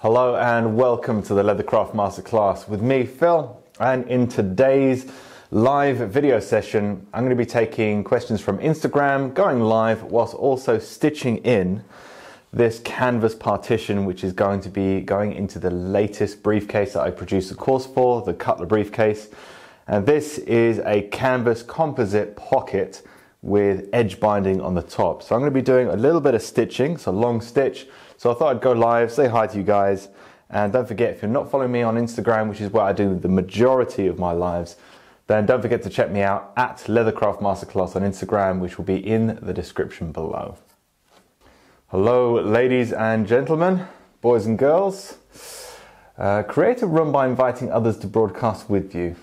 Hello and welcome to the Leathercraft Masterclass with me, Phil. And in today's live video session, I'm going to be taking questions from Instagram, going live, whilst also stitching in this canvas partition, which is going to be going into the latest briefcase that I produced a course for, the Cutler briefcase. And this is a canvas composite pocket with edge binding on the top. So I'm going to be doing a little bit of stitching, so long stitch. So I thought I'd go live, say hi to you guys, and don't forget, if you're not following me on Instagram, which is where I do the majority of my lives, then don't forget to check me out at Leathercraft Masterclass on Instagram, which will be in the description below. Hello, ladies and gentlemen, boys and girls. Create a room by inviting others to broadcast with you.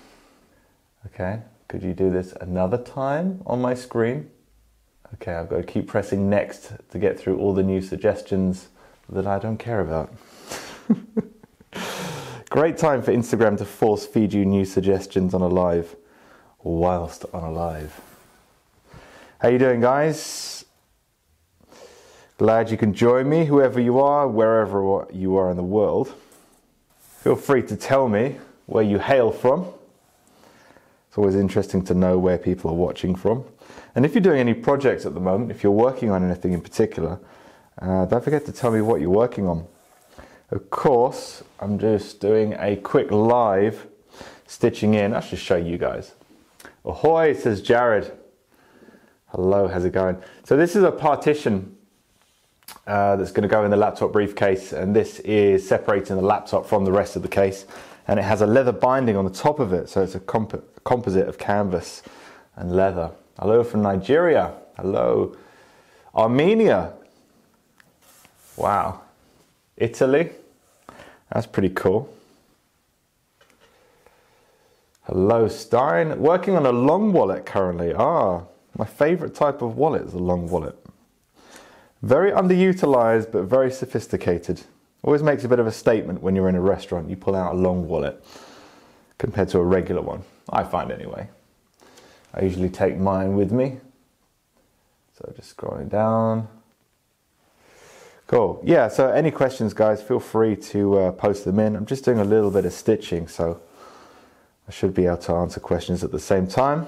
Okay, could you do this another time on my screen? Okay, I've got to keep pressing next to get through all the new suggestions that I don't care about. Great time for Instagram to force feed you new suggestions on a live, whilst on a live. How you doing, guys? Glad you can join me, whoever you are, wherever you are in the world. Feel free to tell me where you hail from. It's always interesting to know where people are watching from. And if you're doing any projects at the moment, if you're working on anything in particular, don't forget to tell me what you're working on. Of course, I'm just doing a quick live stitching in. I'll just show you guys. Ahoy, says Jared. Hello, how's it going? So this is a partition that's going to go in the laptop briefcase, and this is separating the laptop from the rest of the case. And it has a leather binding on the top of it, so it's a composite of canvas and leather. Hello from Nigeria. Hello. Armenia. Wow. Italy. That's pretty cool. Hello, Stein. Working on a long wallet currently. My favorite type of wallet is a long wallet. Very underutilized, but very sophisticated. Always makes a bit of a statement when you're in a restaurant. You pull out a long wallet compared to a regular one. I find anyway. I usually take mine with me. So just scrolling down. Cool. Yeah, so any questions, guys, feel free to post them in. I'm just doing a little bit of stitching, so I should be able to answer questions at the same time.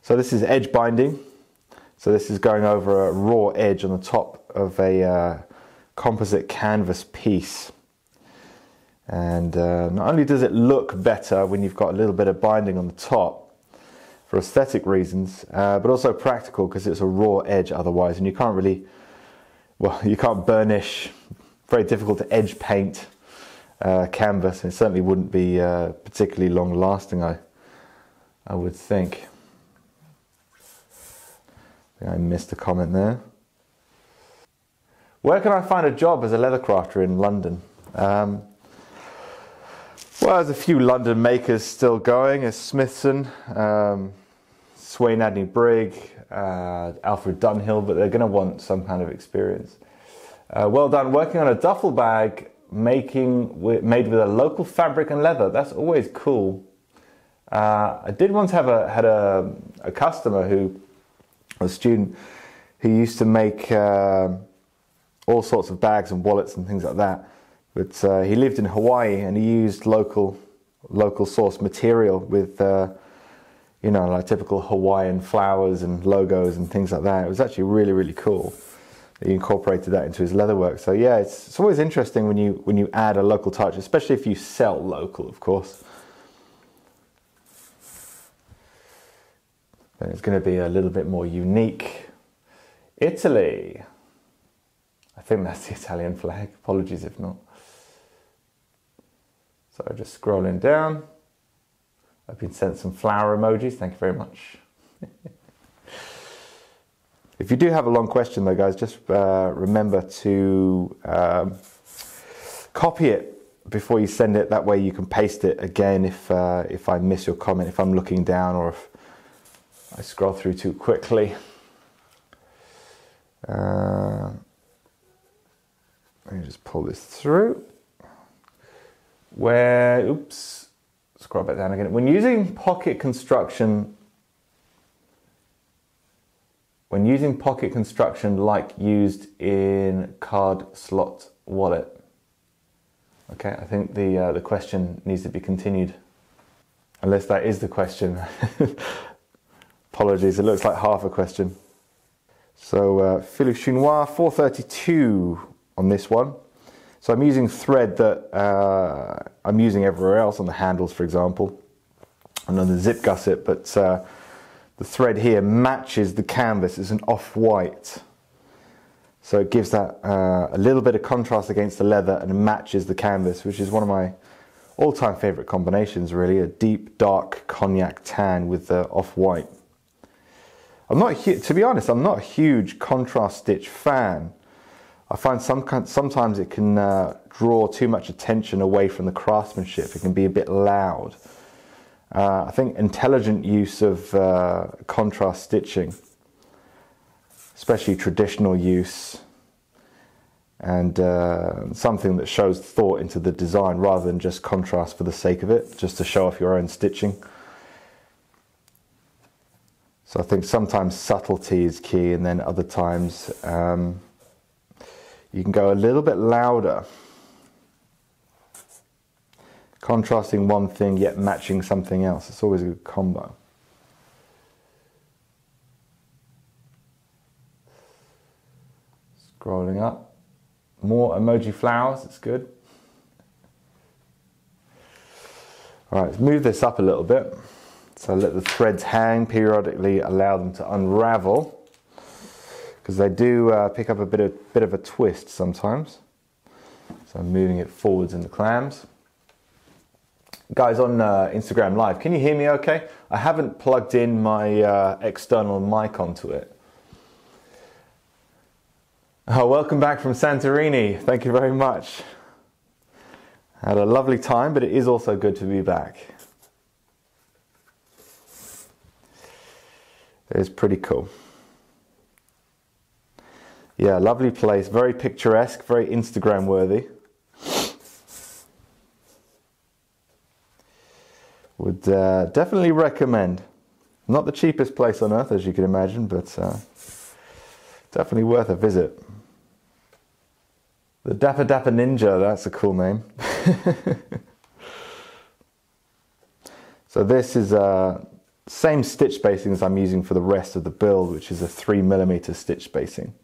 So this is edge binding. So this is going over a raw edge on the top of a composite canvas piece. And not only does it look better when you've got a little bit of binding on the top for aesthetic reasons, but also practical because it's a raw edge otherwise, and you can't really, you can't burnish. Very difficult to edge paint canvas, and it certainly wouldn't be particularly long lasting, I would think. I think I missed a comment there. Where can I find a job as a leathercrafter in London? Well, there's a few London makers still going. There's Smithson, Swain Adney Brigg, Alfred Dunhill, but they're going to want some kind of experience. Well done. Working on a duffel bag made with a local fabric and leather. That's always cool. I did once have a customer who, a student, who used to make all sorts of bags and wallets and things like that. But he lived in Hawaii and he used local source material with, like typical Hawaiian flowers and logos and things like that. It was actually really, really cool that he incorporated that into his leatherwork. So yeah, it's always interesting when you add a local touch, especially if you sell local, of course. Then it's going to be a little bit more unique. Italy. I think that's the Italian flag. Apologies if not. So just scrolling down. I've been sent some flower emojis. Thank you very much. If you do have a long question though, guys, just remember to copy it before you send it. That way you can paste it again if I miss your comment, if I'm looking down or if I scroll through too quickly. Let me just pull this through. Scroll back down again. When using pocket construction like used in card slot wallet, Okay, I think the question needs to be continued. Unless that is the question. Apologies, it looks like half a question. So, Fil Chinois 432 on this one. So I'm using thread that I'm using everywhere else, on the handles for example, and on the zip gusset, but the thread here matches the canvas. It's an off-white. So it gives that a little bit of contrast against the leather and matches the canvas, which is one of my all-time favorite combinations really, a deep dark cognac tan with the off-white. To be honest, I'm not a huge contrast stitch fan. I find sometimes it can draw too much attention away from the craftsmanship. It can be a bit loud. I think intelligent use of contrast stitching, especially traditional use, and something that shows thought into the design rather than just contrast for the sake of it, just to show off your own stitching. So I think sometimes subtlety is key, and then other times you can go a little bit louder, contrasting one thing yet matching something else. It's always a good combo. Scrolling up, more emoji flowers, it's good. All right, let's move this up a little bit. So let the threads hang, periodically allow them to unravel, because they do pick up a bit of a twist sometimes. So I'm moving it forwards in the clams. Guys on Instagram Live, can you hear me okay? I haven't plugged in my external mic onto it. Oh, welcome back from Santorini. Thank you very much. Had a lovely time, but it is also good to be back. It's pretty cool. Yeah, lovely place, very picturesque, very Instagram worthy. Would definitely recommend. Not the cheapest place on earth, as you can imagine, but definitely worth a visit. The Dapper Dapper Ninja, that's a cool name. So this is same stitch spacing as I'm using for the rest of the build, which is a 3mm stitch spacing,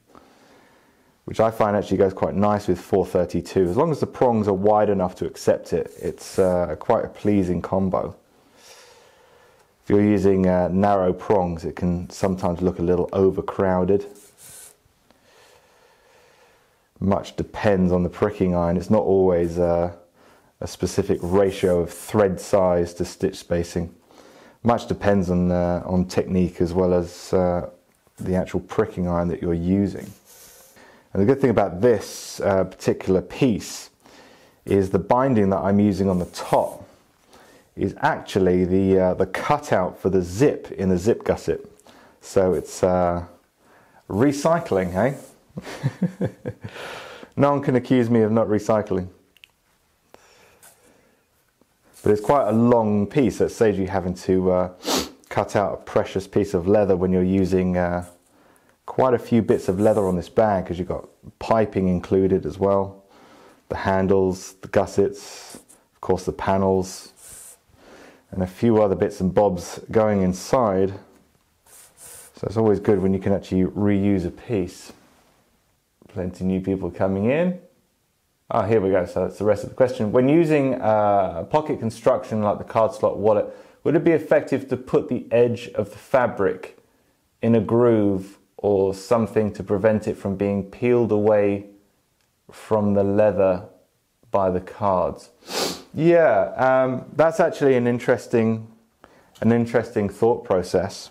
which I find actually goes quite nice with 432. As long as the prongs are wide enough to accept it, it's quite a pleasing combo. If you're using narrow prongs, it can sometimes look a little overcrowded. Much depends on the pricking iron. It's not always a specific ratio of thread size to stitch spacing. Much depends on technique as well as the actual pricking iron that you're using. And the good thing about this particular piece is the binding that I'm using on the top is actually the cutout for the zip in the zip gusset. So it's recycling, eh? No one can accuse me of not recycling. But it's quite a long piece that saves you having to cut out a precious piece of leather when you're using quite a few bits of leather on this bag, because you've got piping included as well, the handles, the gussets, of course the panels, and a few other bits and bobs going inside. So it's always good when you can actually reuse a piece. Plenty new people coming in. Oh, here we go. So that's the rest of the question. When using pocket construction like the card slot wallet, would it be effective to put the edge of the fabric in a groove or something to prevent it from being peeled away from the leather by the cards? Yeah, that's actually an interesting thought process.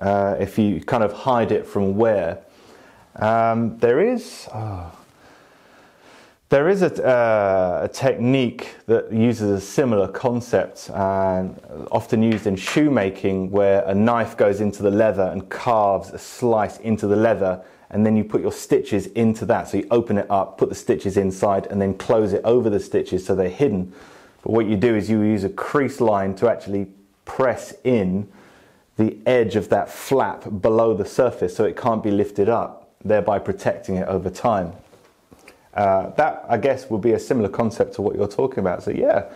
If you kind of hide it from wear, there is a technique that uses a similar concept, often used in shoemaking, where a knife goes into the leather and carves a slice into the leather, and then you put your stitches into that. So you open it up, put the stitches inside, and then close it over the stitches so they're hidden. But what you do is you use a crease line to actually press in the edge of that flap below the surface so it can't be lifted up, thereby protecting it over time. That, I guess, would be a similar concept to what you're talking about. So yeah,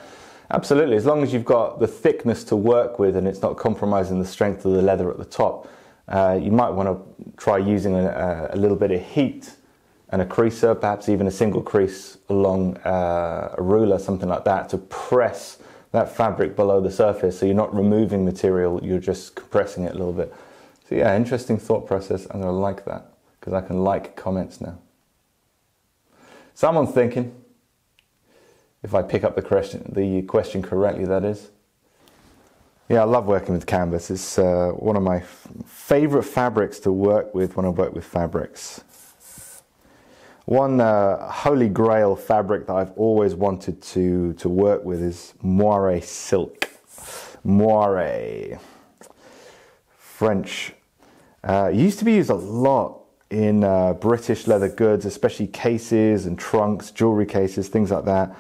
absolutely. As long as you've got the thickness to work with and it's not compromising the strength of the leather at the top, you might want to try using a little bit of heat and a creaser, perhaps even a single crease along a ruler, something like that, to press that fabric below the surface. So you're not removing material, you're just compressing it a little bit. So yeah, interesting thought process. I'm going to like that because I can like comments now. Someone's thinking, if I pick up the question correctly, that is. Yeah, I love working with canvas. It's one of my favorite fabrics to work with when I work with fabrics. One holy grail fabric that I've always wanted to work with is moire silk. Moire, French. It used to be used a lot in British leather goods, especially cases and trunks, jewelry cases, things like that.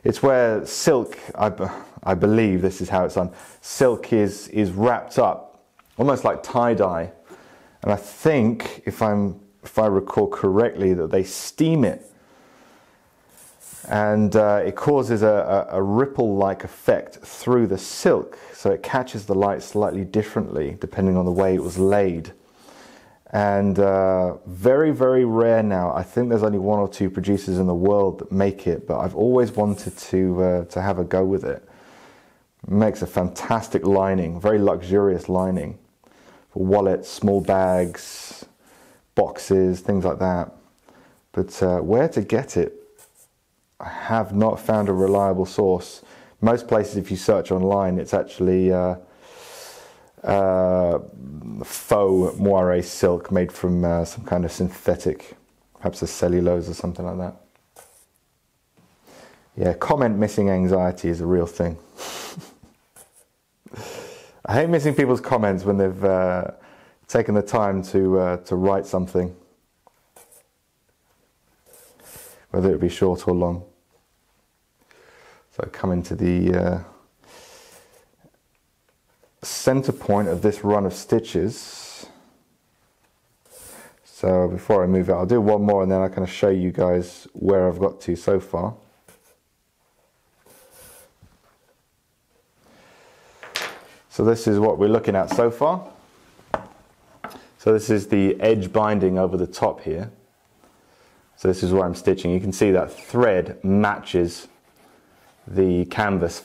It's where silk, I believe this is how it's done, silk is wrapped up, almost like tie-dye. And I think, if I recall correctly, that they steam it. And it causes a ripple-like effect through the silk, so it catches the light slightly differently depending on the way it was laid. And very, very rare now. I think there's only 1 or 2 producers in the world that make it, but I've always wanted to have a go with it. It makes a fantastic lining, very luxurious lining for wallets, small bags, boxes, things like that. But where to get it, I have not found a reliable source. Most places, if you search online, it's actually faux moire silk made from some kind of synthetic, perhaps a cellulose or something like that. Yeah, comment missing anxiety is a real thing. I hate missing people's comments when they've taken the time to write something, whether it be short or long. So come into the center point of this run of stitches. So before I move it, I'll do one more and then I can show you guys where I've got to so far. So this is what we're looking at so far. So this is the edge binding over the top here. So this is where I'm stitching. You can see that thread matches the canvas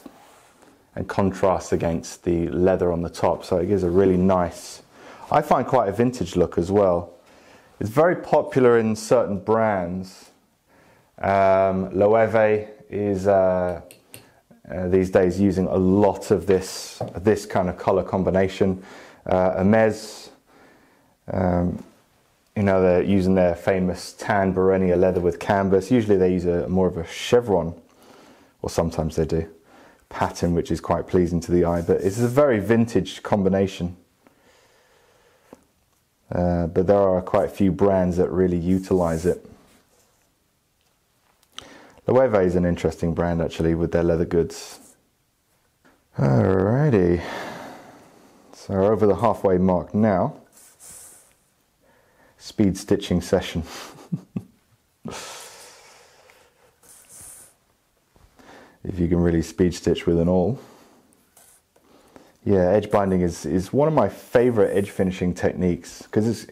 and contrasts against the leather on the top. So it gives a really nice, I find quite a vintage look as well. It's very popular in certain brands. Loewe is these days using a lot of this kind of color combination. Hermes, you know, they're using their famous tan Barenia leather with canvas. Usually they use more of a chevron, or sometimes they do, pattern, which is quite pleasing to the eye, but it's a very vintage combination. But there are quite a few brands that really utilize it. Loewe is an interesting brand actually with their leather goods. Alrighty, so we're over the halfway mark now. Speed stitching session. If you can really speed stitch with an awl. Yeah, edge binding is one of my favorite edge finishing techniques because it's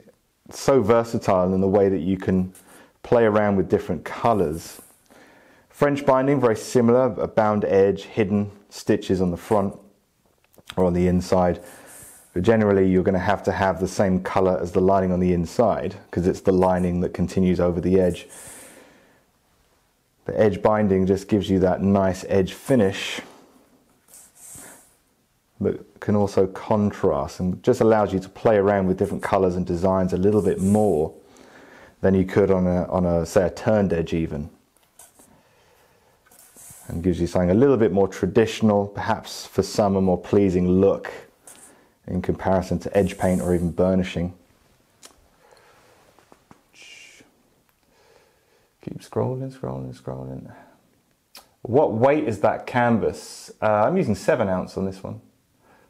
so versatile in the way that you can play around with different colors. French binding, very similar, a bound edge, hidden stitches on the front or on the inside. But generally you're going to have the same color as the lining on the inside because it's the lining that continues over the edge. The edge binding just gives you that nice edge finish, but can also contrast and just allows you to play around with different colors and designs a little bit more than you could on a say a turned edge even. And gives you something a little bit more traditional, perhaps for some a more pleasing look in comparison to edge paint or even burnishing. Keep scrolling, scrolling, scrolling. What weight is that canvas? I'm using 7 ounce on this one.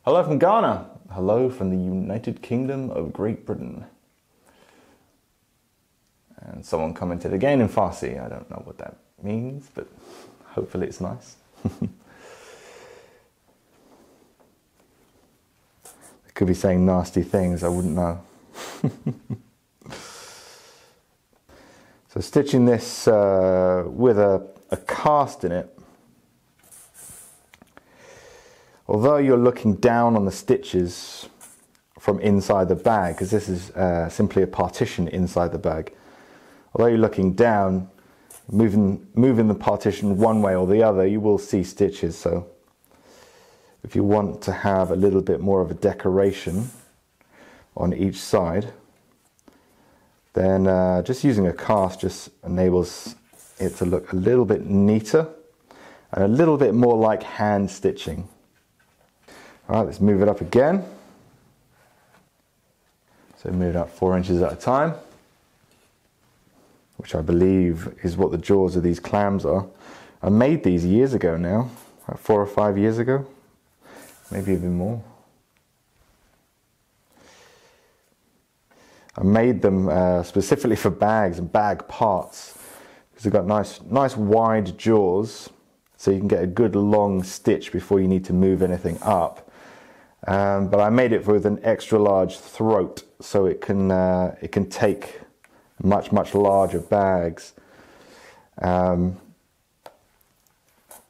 Hello from Ghana. Hello from the United Kingdom of Great Britain. And someone commented again in Farsi. I don't know what that means, but hopefully it's nice. They could be saying nasty things, I wouldn't know. So stitching this with a cast in it, although you're looking down on the stitches from inside the bag, because this is simply a partition inside the bag, although you're looking down, moving the partition one way or the other, you will see stitches. So if you want to have a little bit more of a decoration on each side, then just using a cast just enables it to look a little bit neater and a little bit more like hand stitching. All right, let's move it up again. So move it up 4 inches at a time, which I believe is what the jaws of these clams are. I made these years ago now, like 4 or 5 years ago, maybe even more. I made them specifically for bags and bag parts, because they've got nice wide jaws, so you can get a good long stitch before you need to move anything up. But I made it with an extra large throat, so it can take much larger bags,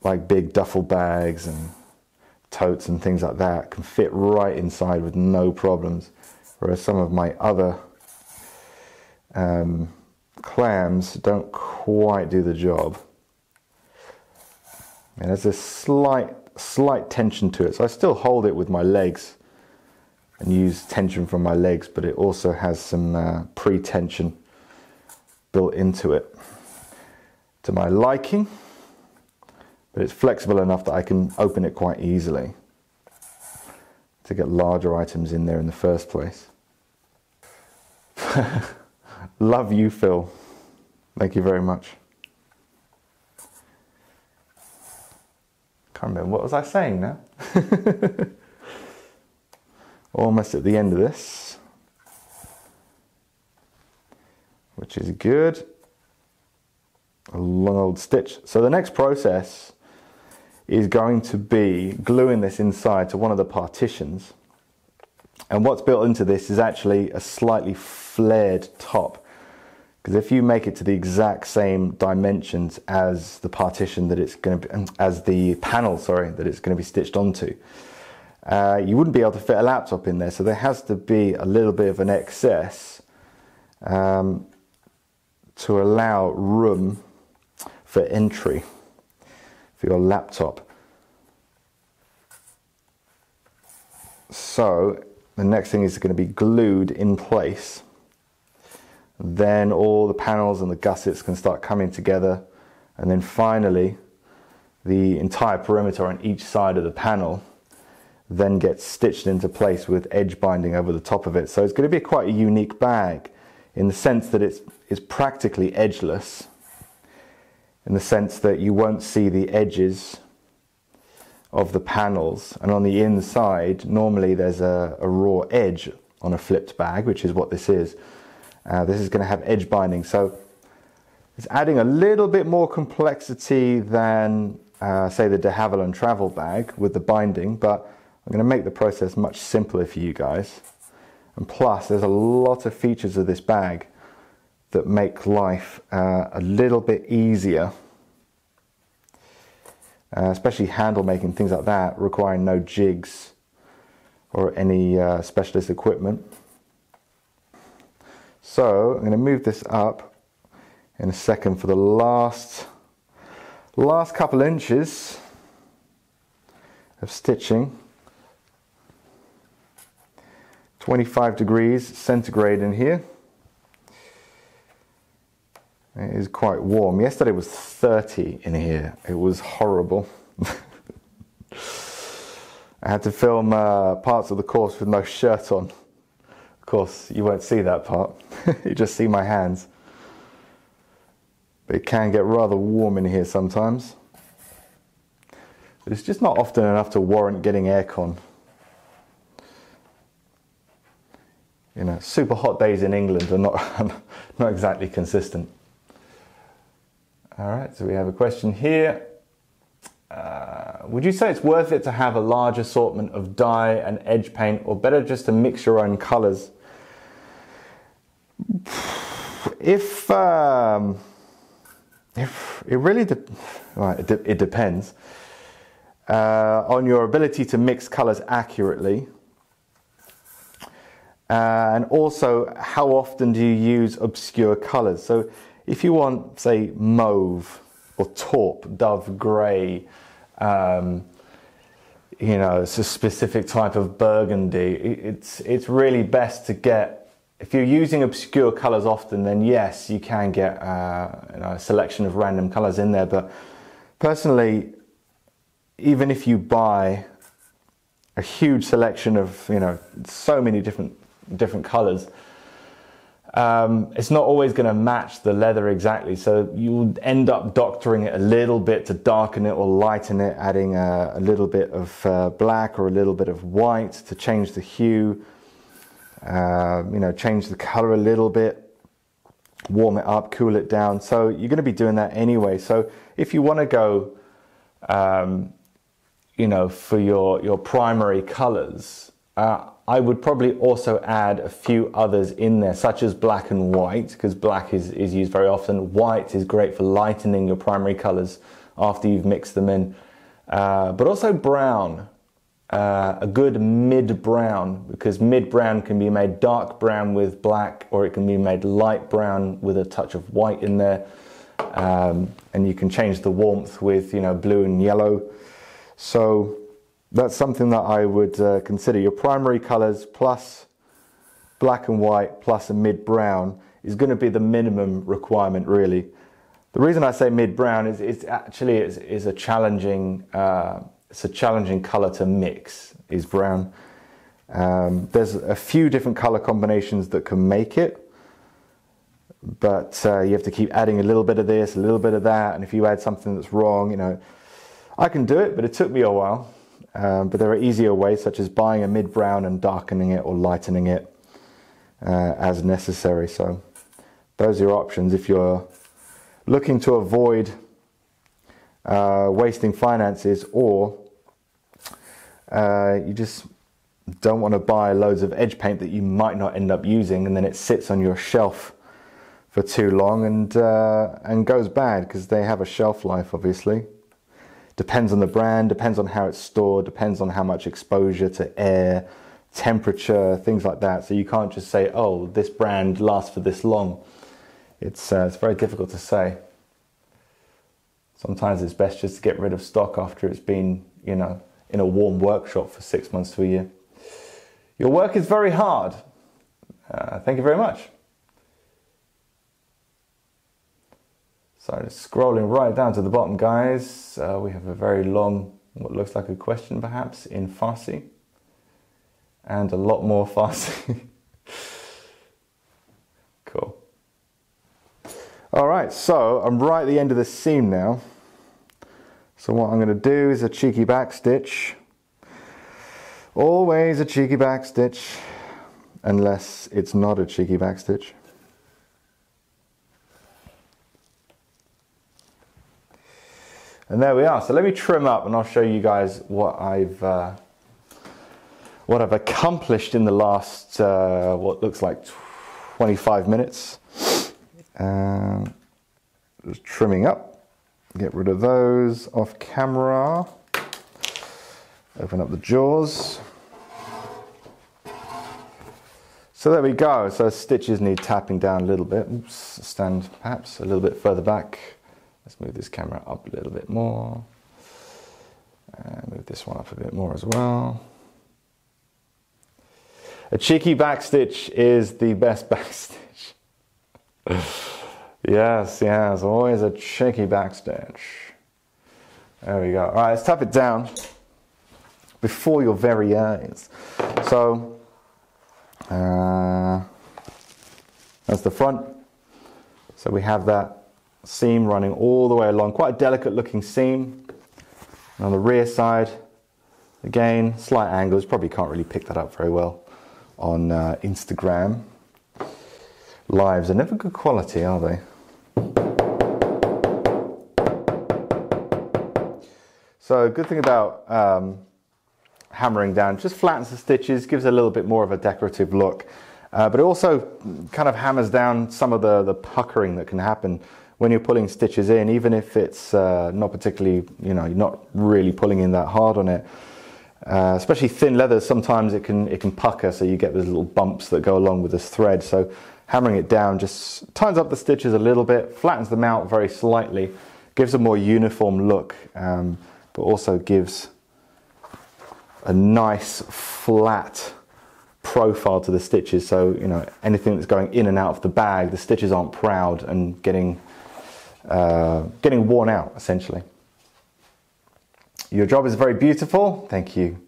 like big duffel bags and totes and things like that, can fit right inside with no problems. Whereas some of my other clams don't quite do the job. And there's a slight tension to it, so I still hold it with my legs and use tension from my legs, but it also has some pre-tension built into it to my liking, but it's flexible enough that I can open it quite easily to get larger items in there in the first place. Love you, Phil. Thank you very much. Can't remember, what was I saying now? Almost at the end of this, which is good. A long old stitch. So the next process is going to be gluing this inside to one of the partitions. And what's built into this is actually a slightly flared top. Because if you make it to the exact same dimensions as the partition that it's going to be, as the panel, sorry, that it's going to be stitched onto, you wouldn't be able to fit a laptop in there. So there has to be a little bit of an excess to allow room for entry for your laptop. So the next thing is going to be glued in place. Then all the panels and the gussets can start coming together, and then finally the entire perimeter on each side of the panel then gets stitched into place with edge binding over the top of it. So it's going to be quite a unique bag in the sense that it's practically edgeless, in the sense that you won't see the edges of the panels, and on the inside normally there's a raw edge on a flipped bag, which is what this is. This is going to have edge binding, so it's adding a little bit more complexity than say the de Havilland travel bag with the binding, but I'm going to make the process much simpler for you guys. And plus there's a lot of features of this bag that make life a little bit easier, especially handle making, things like that, requiring no jigs or any specialist equipment. So I'm going to move this up in a second for the last couple inches of stitching. 25 degrees centigrade in here. It is quite warm. Yesterday was 30 in here. It was horrible. I had to film parts of the course with no shirt on. Of course, you won't see that part. You just see my hands. But it can get rather warm in here sometimes. But it's just not often enough to warrant getting aircon. you know, super hot days in England are not exactly consistent. All right, so we have a question here. Would you say it's worth it to have a large assortment of dye and edge paint, or better just to mix your own colors? If it really it depends on your ability to mix colors accurately, and also how often do you use obscure colors. So if you want, say, mauve or taupe, dove grey, you know, it's a specific type of burgundy, it's really best to get, if you're using obscure colors often, then yes, you can get you know, a selection of random colors in there. But personally, even if you buy a huge selection of, you know, so many different colors, it's not always going to match the leather exactly. So you'll end up doctoring it a little bit to darken it or lighten it, adding a little bit of black or a little bit of white to change the hue. You know, change the color a little bit, warm it up, cool it down. So you're going to be doing that anyway. So if you want to go, you know, for your primary colors, I would probably also add a few others in there, such as black and white, because black is used very often. White is great for lightening your primary colors after you've mixed them in, but also brown. A good mid-brown, because mid-brown can be made dark brown with black, or it can be made light brown with a touch of white in there, and you can change the warmth with, you know, blue and yellow. So that's something that I would consider. Your primary colors plus black and white plus a mid-brown is going to be the minimum requirement, really. The reason I say mid-brown is it's a challenging it's a challenging color to mix, is brown. There's a few different color combinations that can make it, but you have to keep adding a little bit of this, a little bit of that, and if you add something that's wrong, you know, I can do it, but it took me a while. But there are easier ways, such as buying a mid-brown and darkening it or lightening it as necessary. So those are your options if you're looking to avoid wasting finances, or you just don't want to buy loads of edge paint that you might not end up using, and then it sits on your shelf for too long and goes bad, because they have a shelf life, obviously. Depends on the brand, depends on how it's stored, depends on how much exposure to air, temperature, things like that. So you can't just say, oh, this brand lasts for this long. It's very difficult to say. Sometimes it's best just to get rid of stock after it's been, you know, in a warm workshop for 6 months to a year. Your work is very hard. Thank you very much. So just scrolling right down to the bottom, guys. We have a very long, what looks like a question perhaps, in Farsi. And a lot more Farsi. Cool. All right, so I'm right at the end of the seam now. So what I'm going to do is a cheeky back stitch. Always a cheeky back stitch, unless it's not a cheeky back stitch. And there we are. So let me trim up and I'll show you guys what I've accomplished in the last what looks like 25 minutes. Just trimming up. Get rid of those off camera. Open up the jaws. So there we go. So stitches need tapping down a little bit. Oops, stand perhaps a little bit further back. Let's move this camera up a little bit more. And move this one up a bit more as well. A cheeky back stitch is the best back stitch. Yes, yes, always a cheeky back stitch. There we go. All right, let's tap it down before your very eyes. So, that's the front. So we have that seam running all the way along. Quite a delicate looking seam. And on the rear side, again, slight angles. Probably can't really pick that up very well on Instagram. Lives are never good quality, are they? So a good thing about hammering down, just flattens the stitches, gives a little bit more of a decorative look, but it also kind of hammers down some of the puckering that can happen when you're pulling stitches in, even if it's not particularly, you're not really pulling in that hard on it. Especially thin leather, sometimes it can pucker, so you get those little bumps that go along with this thread. So hammering it down just tightens up the stitches a little bit, flattens them out very slightly, gives a more uniform look, but also gives a nice flat profile to the stitches. So anything that's going in and out of the bag, the stitches aren't proud and getting worn out, essentially. Your job is very beautiful. Thank you.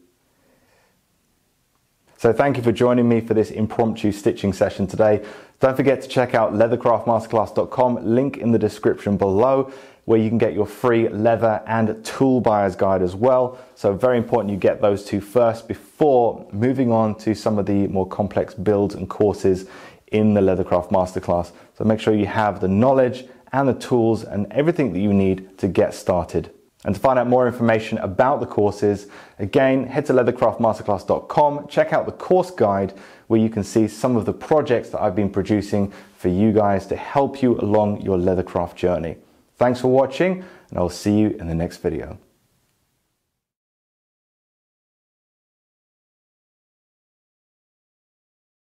So thank you for joining me for this impromptu stitching session today. Don't forget to check out leathercraftmasterclass.com, link in the description below, where you can get your free leather and tool buyer's guide as well. So very important you get those two first before moving on to some of the more complex builds and courses in the Leathercraft Masterclass. So make sure you have the knowledge and the tools and everything that you need to get started. And to find out more information about the courses, again, head to leathercraftmasterclass.com, check out the course guide where you can see some of the projects that I've been producing for you guys to help you along your leathercraft journey. Thanks for watching, and I'll see you in the next video.